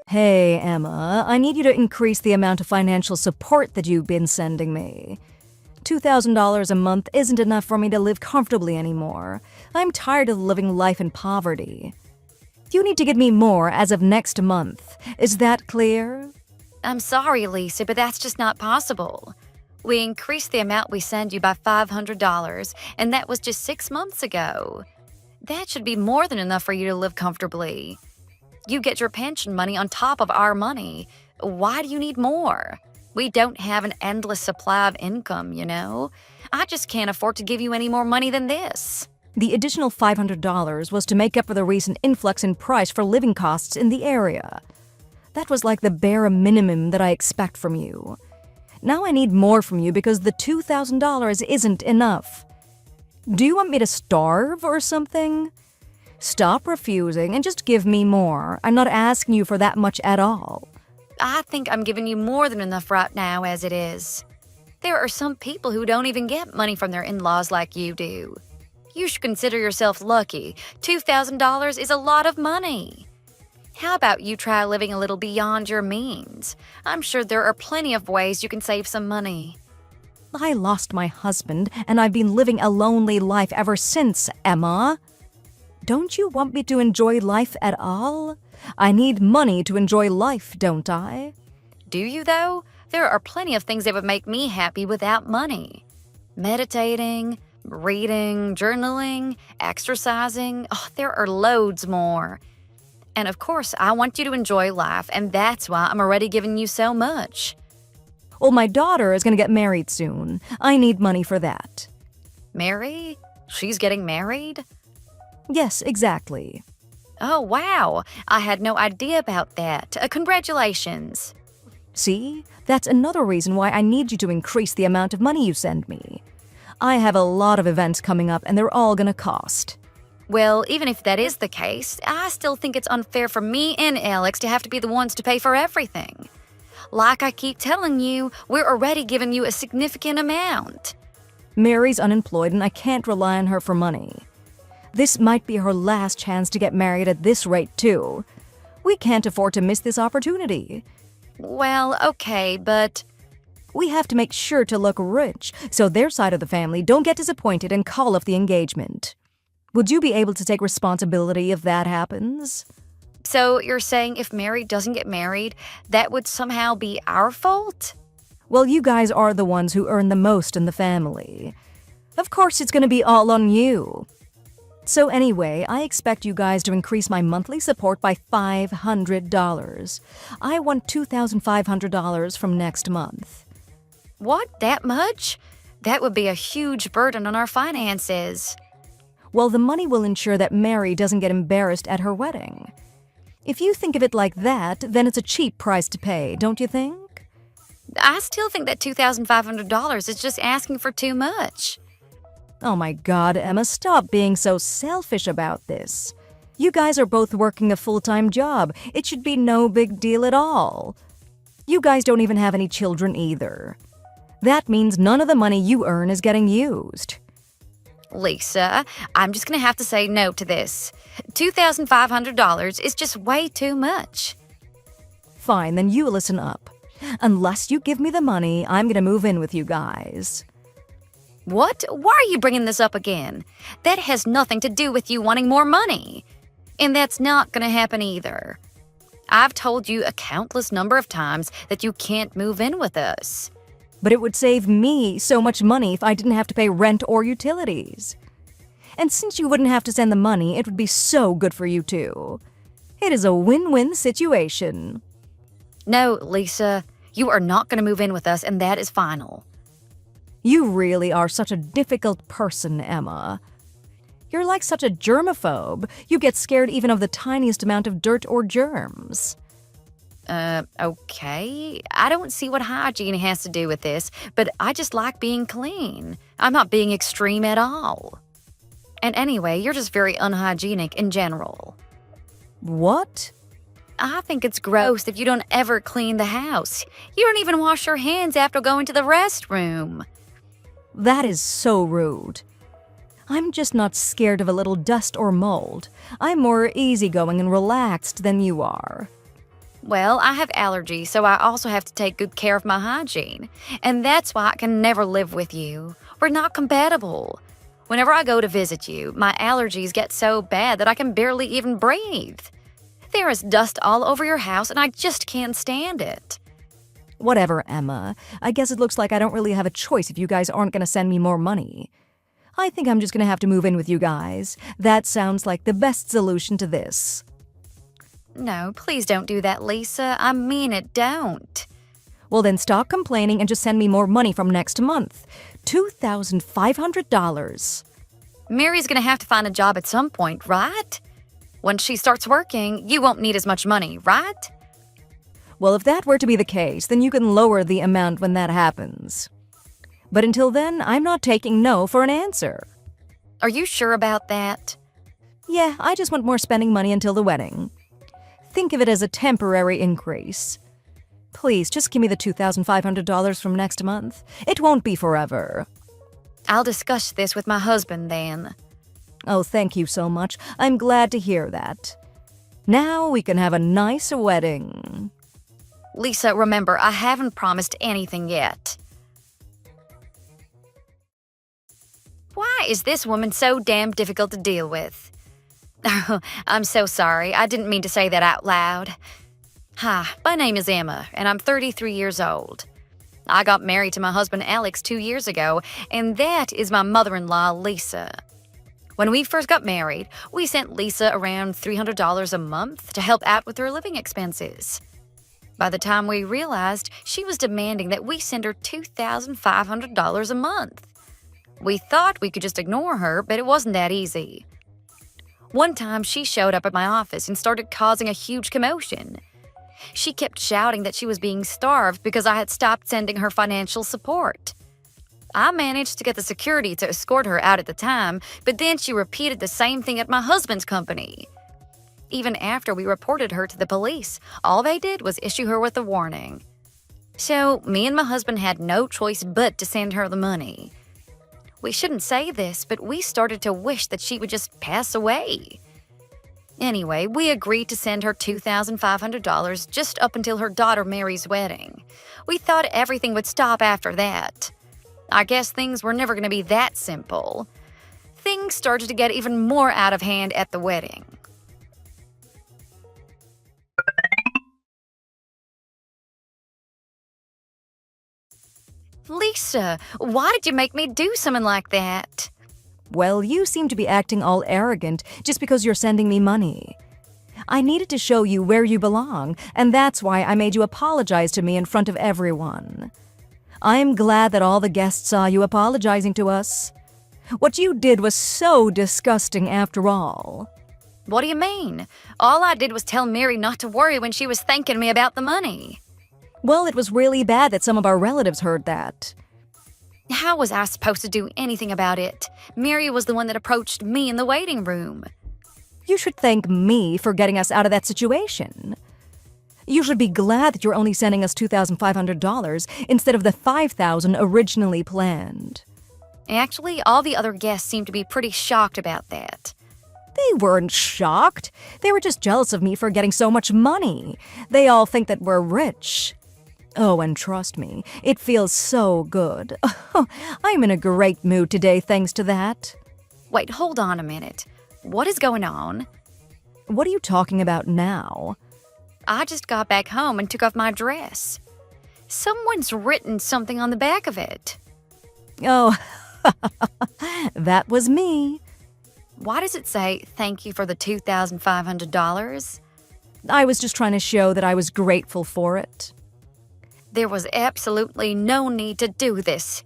Hey, Emma, I need you to increase the amount of financial support that you've been sending me. $2,000 a month isn't enough for me to live comfortably anymore. I'm tired of living life in poverty. You need to give me more as of next month. Is that clear? I'm sorry, Lisa, but that's just not possible. We increased the amount we send you by $500, and that was just 6 months ago. That should be more than enough for you to live comfortably. You get your pension money on top of our money. Why do you need more? We don't have an endless supply of income, you know? I just can't afford to give you any more money than this. The additional $500 was to make up for the recent influx in price for living costs in the area. That was like the bare minimum that I expect from you. Now I need more from you because the $2,000 isn't enough. Do you want me to starve or something? Stop refusing and just give me more. I'm not asking you for that much at all. I think I'm giving you more than enough right now as it is. There are some people who don't even get money from their in-laws like you do. You should consider yourself lucky. $2,000 is a lot of money. How about you try living a little beyond your means? I'm sure there are plenty of ways you can save some money. I lost my husband, and I've been living a lonely life ever since, Emma. Don't you want me to enjoy life at all? I need money to enjoy life, don't I? Do you, though? There are plenty of things that would make me happy without money. Meditating, reading, journaling, exercising. Oh, there are loads more. And of course, I want you to enjoy life, and that's why I'm already giving you so much. Well, my daughter is going to get married soon. I need money for that. Mary? She's getting married? Yes, exactly. Oh, wow. I had no idea about that. Congratulations. See? That's another reason why I need you to increase the amount of money you send me. I have a lot of events coming up, and they're all going to cost. Well, even if that is the case, I still think it's unfair for me and Alex to have to be the ones to pay for everything. Like I keep telling you, we're already giving you a significant amount. Mary's unemployed, and I can't rely on her for money. This might be her last chance to get married at this rate, too. We can't afford to miss this opportunity. Well, okay, but we have to make sure to look rich, so their side of the family don't get disappointed and call off the engagement. Would you be able to take responsibility if that happens? So you're saying if Mary doesn't get married, that would somehow be our fault? Well, you guys are the ones who earn the most in the family. Of course, it's going to be all on you. So anyway, I expect you guys to increase my monthly support by $500. I want $2,500 from next month. What? That much? That would be a huge burden on our finances. Well, the money will ensure that Mary doesn't get embarrassed at her wedding. If you think of it like that, then it's a cheap price to pay, don't you think? I still think that $2,500 is just asking for too much. Oh my God, Emma, stop being so selfish about this. You guys are both working a full-time job. It should be no big deal at all. You guys don't even have any children either. That means none of the money you earn is getting used. Lisa, I'm just going to have to say no to this. $2,500 is just way too much. Fine, then you listen up. Unless you give me the money, I'm going to move in with you guys. What? Why are you bringing this up again? That has nothing to do with you wanting more money. And that's not going to happen either. I've told you a countless number of times that you can't move in with us. But it would save me so much money if I didn't have to pay rent or utilities. And since you wouldn't have to send the money, it would be so good for you too. It is a win-win situation. No, Lisa, you are not going to move in with us, and that is final. You really are such a difficult person, Emma. You're like such a germaphobe. You get scared even of the tiniest amount of dirt or germs. Okay. I don't see what hygiene has to do with this, but I just like being clean. I'm not being extreme at all. And anyway, you're just very unhygienic in general. What? I think it's gross if you don't ever clean the house. You don't even wash your hands after going to the restroom. That is so rude. I'm just not scared of a little dust or mold. I'm more easygoing and relaxed than you are. Well, I have allergies, so I also have to take good care of my hygiene. And that's why I can never live with you. We're not compatible. Whenever I go to visit you, my allergies get so bad that I can barely even breathe. There is dust all over your house, and I just can't stand it. Whatever, Emma. I guess it looks like I don't really have a choice if you guys aren't going to send me more money. I think I'm just going to have to move in with you guys. That sounds like the best solution to this. No, please don't do that, Lisa. I mean it, don't. Well, then stop complaining and just send me more money from next month. $2,500. Mary's gonna have to find a job at some point, right? When she starts working, you won't need as much money, right? Well, if that were to be the case, then you can lower the amount when that happens. But until then, I'm not taking no for an answer. Are you sure about that? Yeah, I just want more spending money until the wedding. Think of it as a temporary increase. Please, just give me the $2,500 from next month. It won't be forever. I'll discuss this with my husband then. Oh, thank you so much. I'm glad to hear that. Now we can have a nice wedding. Lisa, remember, I haven't promised anything yet. Why is this woman so damn difficult to deal with? Oh, I'm so sorry. I didn't mean to say that out loud. Hi, my name is Emma, and I'm 33 years old. I got married to my husband Alex 2 years ago, and that is my mother-in-law, Lisa. When we first got married, we sent Lisa around $300 a month to help out with her living expenses. By the time we realized, she was demanding that we send her $2,500 a month. We thought we could just ignore her, but it wasn't that easy. One time, she showed up at my office and started causing a huge commotion. She kept shouting that she was being starved because I had stopped sending her financial support. I managed to get the security to escort her out at the time, but then she repeated the same thing at my husband's company. Even after we reported her to the police, all they did was issue her with a warning. So, me and my husband had no choice but to send her the money. We shouldn't say this, but we started to wish that she would just pass away. Anyway, we agreed to send her $2,500 just up until her daughter Mary's wedding. We thought everything would stop after that. I guess things were never going to be that simple. Things started to get even more out of hand at the wedding. Lisa, why did you make me do something like that? Well, you seem to be acting all arrogant just because you're sending me money. I needed to show you where you belong, and that's why I made you apologize to me in front of everyone. I'm glad that all the guests saw you apologizing to us. What you did was so disgusting after all. What do you mean? All I did was tell Mary not to worry when she was thanking me about the money. Well, it was really bad that some of our relatives heard that. How was I supposed to do anything about it? Mary was the one that approached me in the waiting room. You should thank me for getting us out of that situation. You should be glad that you're only sending us $2,500 instead of the $5,000 originally planned. Actually, all the other guests seemed to be pretty shocked about that. They weren't shocked. They were just jealous of me for getting so much money. They all think that we're rich. Oh, and trust me, it feels so good. I'm in a great mood today thanks to that. Wait, hold on a minute. What is going on? What are you talking about now? I just got back home and took off my dress. Someone's written something on the back of it. Oh, that was me. Why does it say, "Thank you for the $2,500? I was just trying to show that I was grateful for it. There was absolutely no need to do this.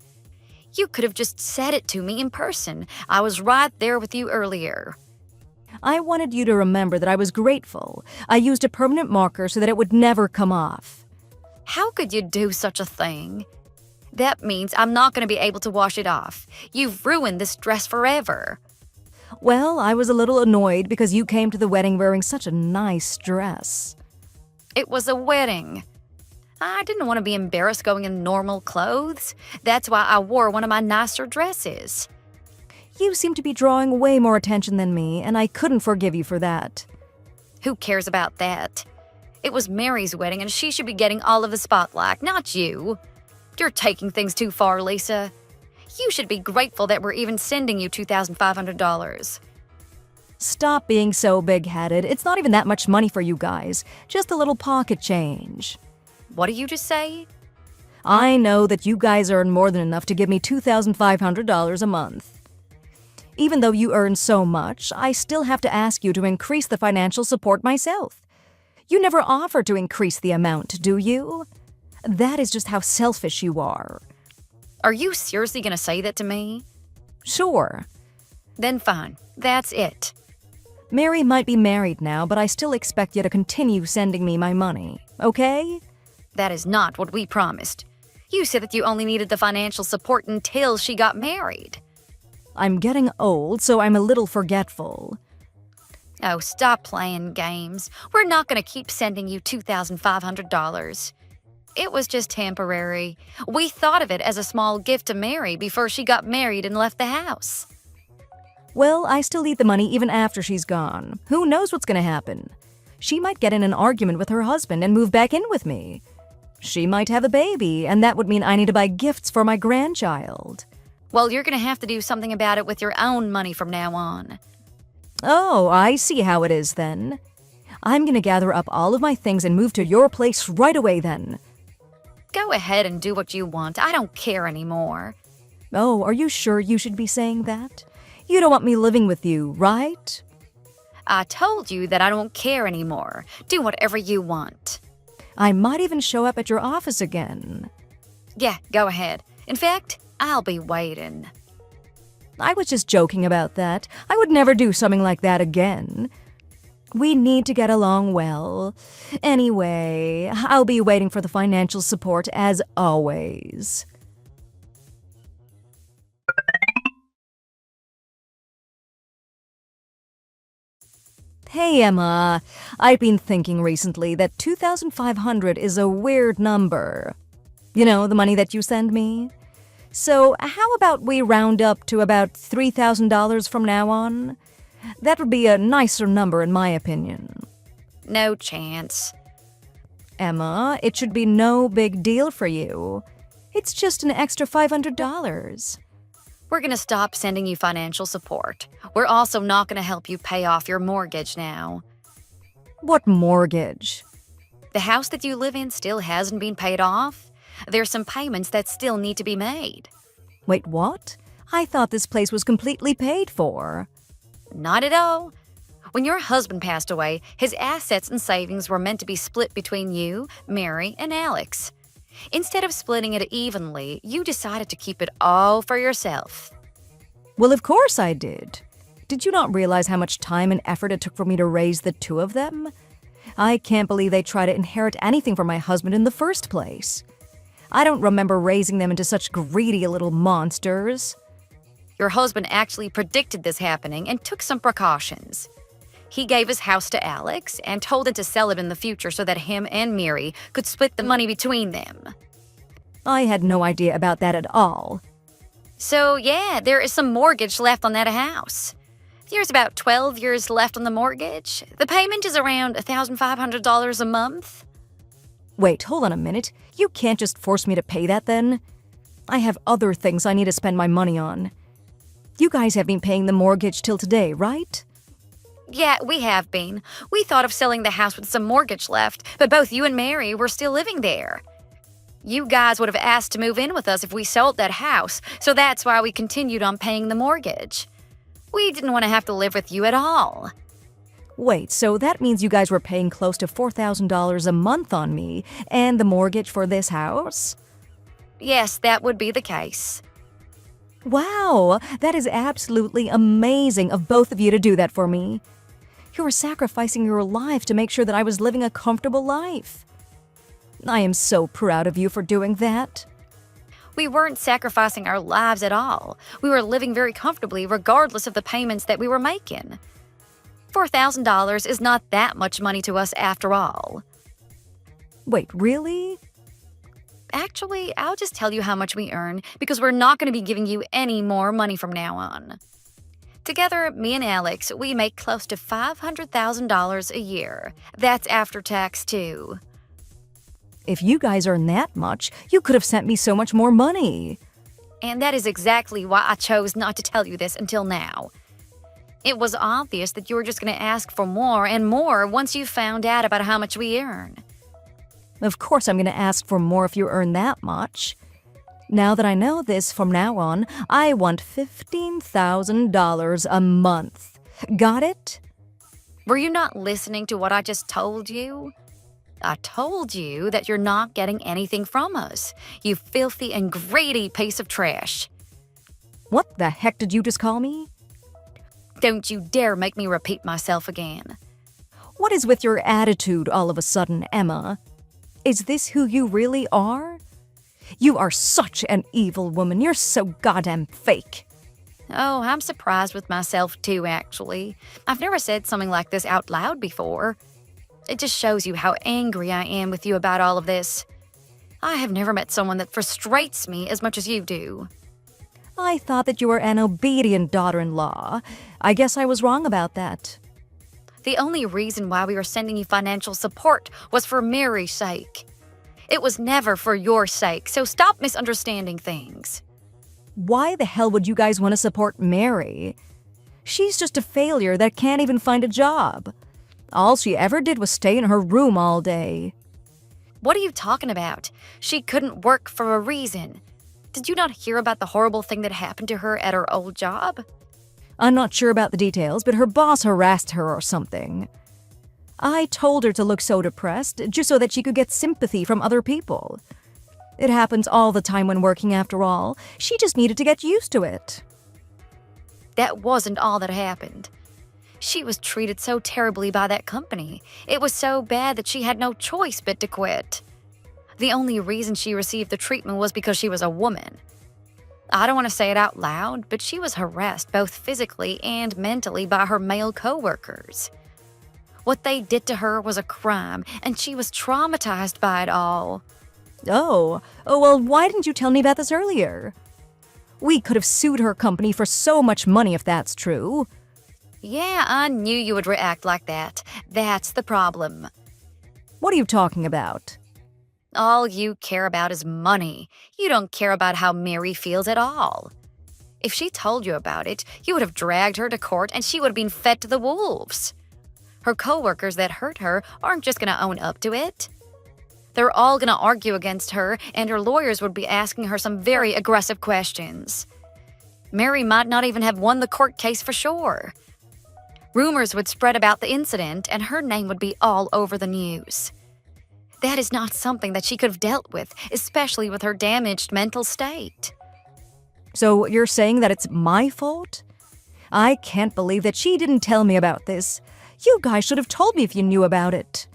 You could have just said it to me in person. I was right there with you earlier. I wanted you to remember that I was grateful. I used a permanent marker so that it would never come off. How could you do such a thing? That means I'm not going to be able to wash it off. You've ruined this dress forever. Well, I was a little annoyed because you came to the wedding wearing such a nice dress. It was a wedding. I didn't want to be embarrassed going in normal clothes. That's why I wore one of my nicer dresses. You seem to be drawing way more attention than me, and I couldn't forgive you for that. Who cares about that? It was Mary's wedding, and she should be getting all of the spotlight, not you. You're taking things too far, Lisa. You should be grateful that we're even sending you $2,500. Stop being so big-headed. It's not even that much money for you guys. Just a little pocket change. What did you just say? I know that you guys earn more than enough to give me $2,500 a month. Even though you earn so much, I still have to ask you to increase the financial support myself. You never offer to increase the amount, do you? That is just how selfish you are. Are you seriously going to say that to me? Sure. Then fine. That's it. Mary might be married now, but I still expect you to continue sending me my money, okay? That is not what we promised. You said that you only needed the financial support until she got married. I'm getting old, so I'm a little forgetful. Oh, stop playing games. We're not going to keep sending you $2,500. It was just temporary. We thought of it as a small gift to Mary before she got married and left the house. Well, I still need the money even after she's gone. Who knows what's going to happen? She might get in an argument with her husband and move back in with me. She might have a baby, and that would mean I need to buy gifts for my grandchild. Well, you're going to have to do something about it with your own money from now on. Oh, I see how it is then. I'm going to gather up all of my things and move to your place right away then. Go ahead and do what you want. I don't care anymore. Oh, are you sure you should be saying that? You don't want me living with you, right? I told you that I don't care anymore. Do whatever you want. I might even show up at your office again. Yeah, go ahead. In fact, I'll be waiting. I was just joking about that. I would never do something like that again. We need to get along well. Anyway, I'll be waiting for the financial support as always. Hey, Emma. I've been thinking recently that 2,500 is a weird number. You know, the money that you send me? So how about we round up to about $3,000 from now on? That would be a nicer number in my opinion. No chance. Emma, it should be no big deal for you. It's just an extra $500. We're going to stop sending you financial support. We're also not going to help you pay off your mortgage now. What mortgage? The house that you live in still hasn't been paid off. There's some payments that still need to be made. Wait, what? I thought this place was completely paid for. Not at all. When your husband passed away, his assets and savings were meant to be split between you, Mary, and Alex. Instead of splitting it evenly, you decided to keep it all for yourself. Well, of course I did. Did you not realize how much time and effort it took for me to raise the two of them? I can't believe they tried to inherit anything from my husband in the first place. I don't remember raising them into such greedy little monsters. Your husband actually predicted this happening and took some precautions. He gave his house to Alex and told him to sell it in the future so that him and Mary could split the money between them. I had no idea about that at all. So yeah, there is some mortgage left on that house. There's about 12 years left on the mortgage. The payment is around $1,500 a month. Wait, hold on a minute. You can't just force me to pay that then. I have other things I need to spend my money on. You guys have been paying the mortgage till today, right? Yeah, we have been. We thought of selling the house with some mortgage left, but both you and Mary were still living there. You guys would have asked to move in with us if we sold that house, so that's why we continued on paying the mortgage. We didn't want to have to live with you at all. Wait, so that means you guys were paying close to $4,000 a month on me and the mortgage for this house? Yes, that would be the case. Wow, that is absolutely amazing of both of you to do that for me. You were sacrificing your life to make sure that I was living a comfortable life. I am so proud of you for doing that. We weren't sacrificing our lives at all. We were living very comfortably regardless of the payments that we were making. $4,000 is not that much money to us after all. Wait, really? Actually, I'll just tell you how much we earn because we're not going to be giving you any more money from now on. Together, me and Alex, we make close to $500,000 a year. That's after tax, too. If you guys earn that much, you could have sent me so much more money. And that is exactly why I chose not to tell you this until now. It was obvious that you were just going to ask for more and more once you found out about how much we earn. Of course I'm going to ask for more if you earn that much. Now that I know this, from now on, I want $15,000 a month. Got it? Were you not listening to what I just told you? I told you that you're not getting anything from us, you filthy and greedy piece of trash. What the heck did you just call me? Don't you dare make me repeat myself again. What is with your attitude all of a sudden, Emma? Is this who you really are? You are such an evil woman. You're so goddamn fake. Oh, I'm surprised with myself too, actually. I've never said something like this out loud before. It just shows you how angry I am with you about all of this. I have never met someone that frustrates me as much as you do. I thought that you were an obedient daughter-in-law. I guess I was wrong about that. The only reason why we were sending you financial support was for Mary's sake. It was never for your sake, so stop misunderstanding things. Why the hell would you guys want to support Mary? She's just a failure that can't even find a job. All she ever did was stay in her room all day. What are you talking about? She couldn't work for a reason. Did you not hear about the horrible thing that happened to her at her old job? I'm not sure about the details, but her boss harassed her or something. I told her to look so depressed, just so that she could get sympathy from other people. It happens all the time when working, after all. She just needed to get used to it. That wasn't all that happened. She was treated so terribly by that company. It was so bad that she had no choice but to quit. The only reason she received the treatment was because she was a woman. I don't want to say it out loud, but she was harassed both physically and mentally by her male coworkers. What they did to her was a crime, and she was traumatized by it all. Oh, well, why didn't you tell me about this earlier? We could have sued her company for so much money if that's true. Yeah, I knew you would react like that. That's the problem. What are you talking about? All you care about is money. You don't care about how Mary feels at all. If she told you about it, you would have dragged her to court and she would have been fed to the wolves. Her coworkers that hurt her aren't just going to own up to it. They're all going to argue against her, and her lawyers would be asking her some very aggressive questions. Mary might not even have won the court case for sure. Rumors would spread about the incident, and her name would be all over the news. That is not something that she could have dealt with, especially with her damaged mental state. So you're saying that it's my fault? I can't believe that she didn't tell me about this. You guys should have told me if you knew about it.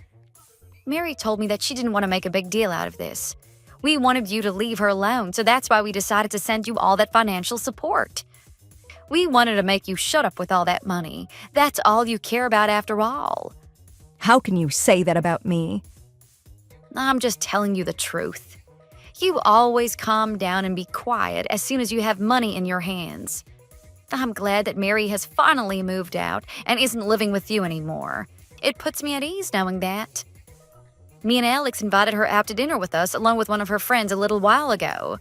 Mary told me that she didn't want to make a big deal out of this. We wanted you to leave her alone, so that's why we decided to send you all that financial support. We wanted to make you shut up with all that money. That's all you care about after all. How can you say that about me? I'm just telling you the truth. You always calm down and be quiet as soon as you have money in your hands. I'm glad that Mary has finally moved out and isn't living with you anymore. It puts me at ease knowing that. Me and Alex invited her out to dinner with us along with one of her friends a little while ago.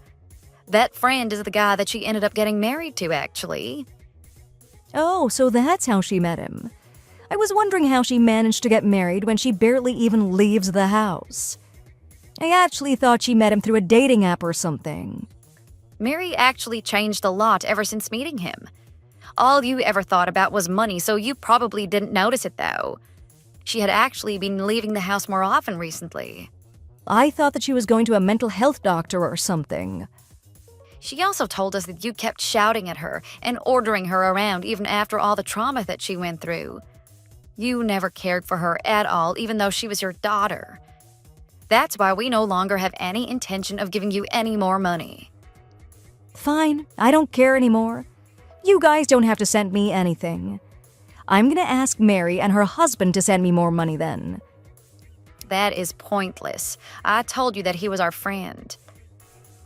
That friend is the guy that she ended up getting married to, actually. Oh, so that's how she met him. I was wondering how she managed to get married when she barely even leaves the house. I actually thought she met him through a dating app or something. Mary actually changed a lot ever since meeting him. All you ever thought about was money, so you probably didn't notice it, though. She had actually been leaving the house more often recently. I thought that she was going to a mental health doctor or something. She also told us that you kept shouting at her and ordering her around even after all the trauma that she went through. You never cared for her at all, even though she was your daughter. That's why we no longer have any intention of giving you any more money. Fine, I don't care anymore. You guys don't have to send me anything. I'm gonna ask Mary and her husband to send me more money then. That is pointless. I told you that he was our friend.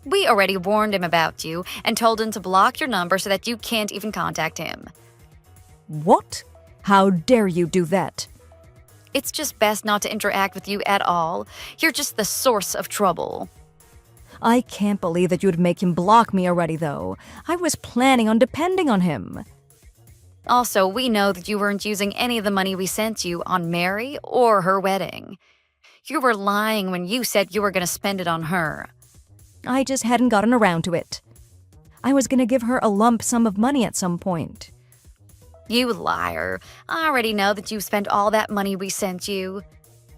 We already warned him about you and told him to block your number so that you can't even contact him. What? How dare you do that? It's just best not to interact with you at all. You're just the source of trouble. I can't believe that you'd make him block me already, though. I was planning on depending on him. Also, we know that you weren't using any of the money we sent you on Mary or her wedding. You were lying when you said you were going to spend it on her. I just hadn't gotten around to it. I was going to give her a lump sum of money at some point. You liar. I already know that you spent all that money we sent you.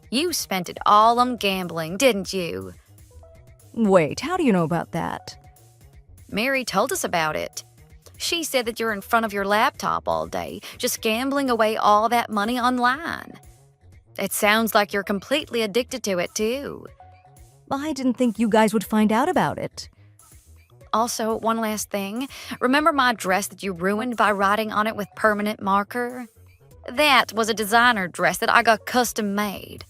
You spent it all on gambling, didn't you? Wait, how do you know about that? Mary told us about it. She said that you're in front of your laptop all day, just gambling away all that money online. It sounds like you're completely addicted to it, too. I didn't think you guys would find out about it. Also, one last thing. Remember my dress that you ruined by writing on it with permanent marker? That was a designer dress that I got custom made.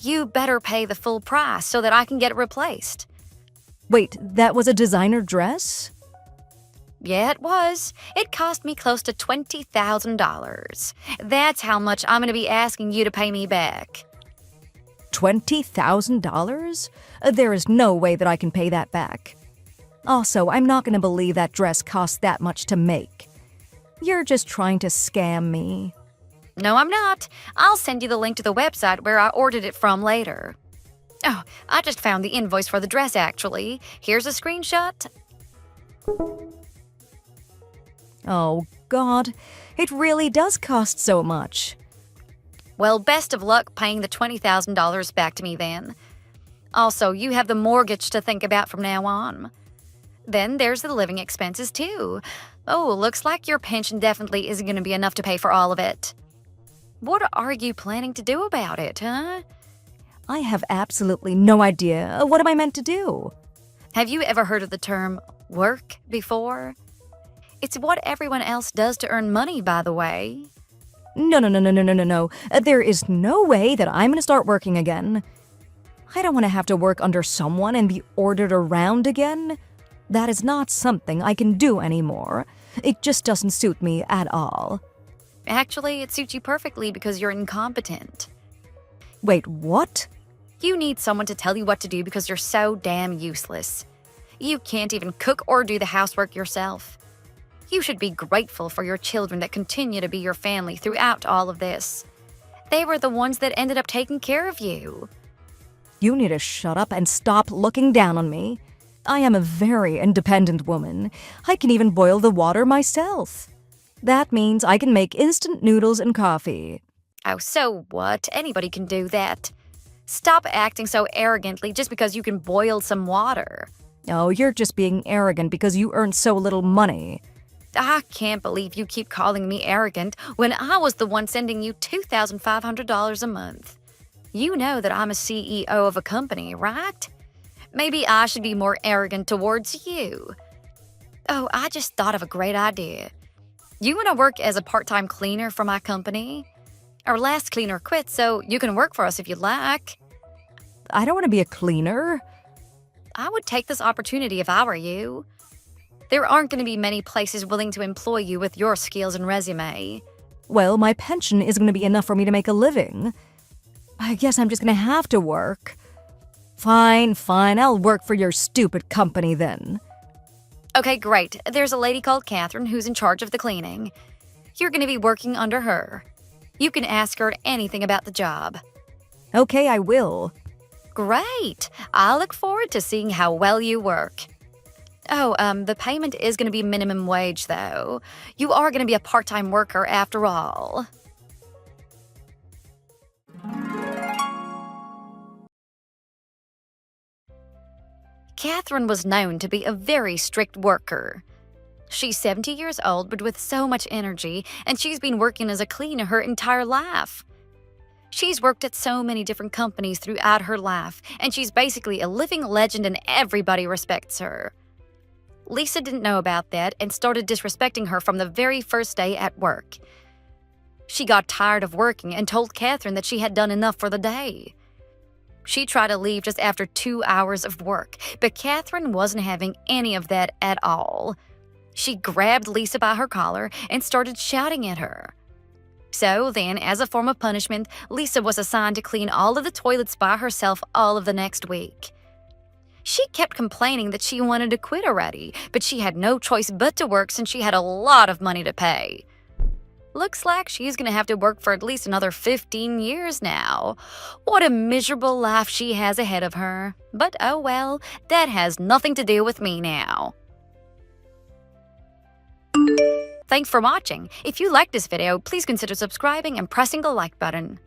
You better pay the full price so that I can get it replaced. Wait, that was a designer dress? Yeah, it was. It cost me close to $20,000. That's how much I'm going to be asking you to pay me back. $20,000? There is no way that I can pay that back. Also, I'm not going to believe that dress cost that much to make. You're just trying to scam me. No, I'm not. I'll send you the link to the website where I ordered it from later. Oh, I just found the invoice for the dress, actually. Here's a screenshot. Oh, God. It really does cost so much. Well, best of luck paying the $20,000 back to me then. Also, you have the mortgage to think about from now on. Then there's the living expenses, too. Oh, looks like your pension definitely isn't going to be enough to pay for all of it. What are you planning to do about it, huh? I have absolutely no idea. What am I meant to do? Have you ever heard of the term work before? It's what everyone else does to earn money, by the way. No. There is no way that I'm going to start working again. I don't want to have to work under someone and be ordered around again. That is not something I can do anymore. It just doesn't suit me at all. Actually, it suits you perfectly because you're incompetent. Wait, what? You need someone to tell you what to do because you're so damn useless. You can't even cook or do the housework yourself. You should be grateful for your children that continue to be your family throughout all of this. They were the ones that ended up taking care of you. You need to shut up and stop looking down on me. I am a very independent woman. I can even boil the water myself. That means I can make instant noodles and coffee. Oh, so what? Anybody can do that. Stop acting so arrogantly just because you can boil some water. Oh, you're just being arrogant because you earn so little money. I can't believe you keep calling me arrogant when I was the one sending you $2,500 a month. You know that I'm a CEO of a company, right? Maybe I should be more arrogant towards you. Oh, I just thought of a great idea. You want to work as a part-time cleaner for my company? Our last cleaner quit, so you can work for us if you like. I don't want to be a cleaner. I would take this opportunity if I were you. There aren't going to be many places willing to employ you with your skills and resume. Well, my pension isn't going to be enough for me to make a living. I guess I'm just going to have to work. Fine, I'll work for your stupid company then. Okay, great. There's a lady called Catherine who's in charge of the cleaning. You're going to be working under her. You can ask her anything about the job. Okay, I will. Great. I look forward to seeing how well you work. Oh, the payment is going to be minimum wage, though. You are going to be a part-time worker after all. Catherine was known to be a very strict worker. She's 70 years old, but with so much energy, and she's been working as a cleaner her entire life. She's worked at so many different companies throughout her life, and she's basically a living legend and everybody respects her. Lisa didn't know about that and started disrespecting her from the very first day at work. She got tired of working and told Catherine that she had done enough for the day. She tried to leave just after 2 hours of work, but Catherine wasn't having any of that at all. She grabbed Lisa by her collar and started shouting at her. So then, as a form of punishment, Lisa was assigned to clean all of the toilets by herself all of the next week. She kept complaining that she wanted to quit already, but she had no choice but to work since she had a lot of money to pay. Looks like she's gonna have to work for at least another 15 years now. What a miserable life she has ahead of her. But oh well, that has nothing to do with me now. Thanks for watching. If you liked this video, please consider subscribing and pressing the like button.